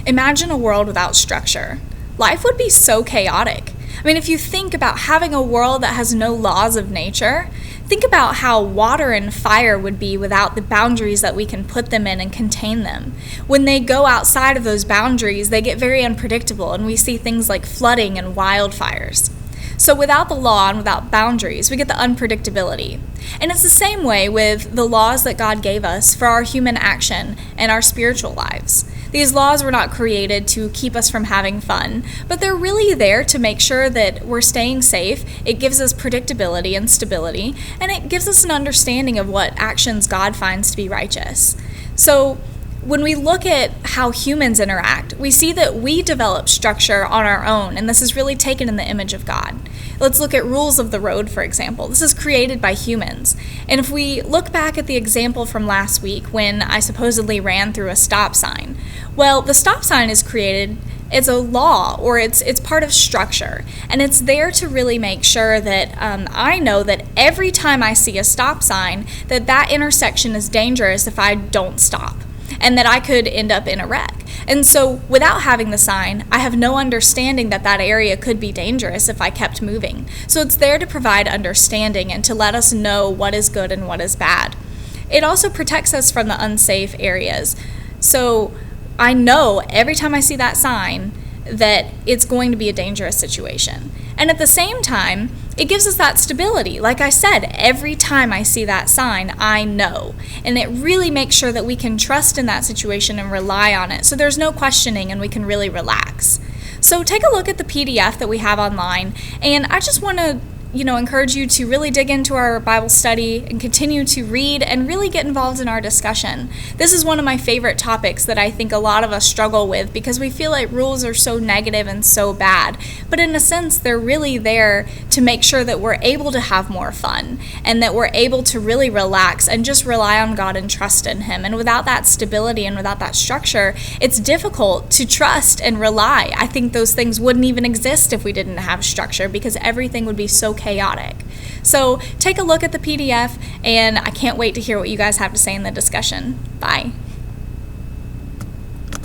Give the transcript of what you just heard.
Imagine a world without structure. Life would be so chaotic. I mean, if you think about having a world that has no laws of nature, think about how water and fire would be without the boundaries that we can put them in and contain them. When they go outside of those boundaries, they get very unpredictable, and we see things like flooding and wildfires. So without the law and without boundaries, we get the unpredictability. And it's the same way with the laws that God gave us for our human action and our spiritual lives. These laws were not created to keep us from having fun, but they're really there to make sure that we're staying safe. It gives us predictability and stability, and it gives us an understanding of what actions God finds to be righteous. So when we look at how humans interact, we see that we develop structure on our own, and this is really taken in the image of God. Let's look at rules of the road, for example. This is created by humans. And if we look back at the example from last week when I supposedly ran through a stop sign, well, the stop sign is created, it's a law, or it's part of structure. And it's there to really make sure that I know that every time I see a stop sign, that intersection is dangerous if I don't stop, and that I could end up in a wreck. And so without having the sign, I have no understanding that area could be dangerous if I kept moving. So it's there to provide understanding and to let us know what is good and what is bad. It also protects us from the unsafe areas. So I know every time I see that sign that it's going to be a dangerous situation. And at the same time, it gives us that stability. Like I said, every time I see that sign, I know. And it really makes sure that we can trust in that situation and rely on it. So there's no questioning and we can really relax. So take a look at the PDF that we have online. And I just want to encourage you to really dig into our Bible study and continue to read and really get involved in our discussion. This is one of my favorite topics that I think a lot of us struggle with because we feel like rules are so negative and so bad. But in a sense, they're really there to make sure that we're able to have more fun and that we're able to really relax and just rely on God and trust in Him. And without that stability and without that structure, it's difficult to trust and rely. I think those things wouldn't even exist if we didn't have structure because everything would be so chaotic. So take a look at the PDF, and I can't wait to hear what you guys have to say in the discussion. Bye.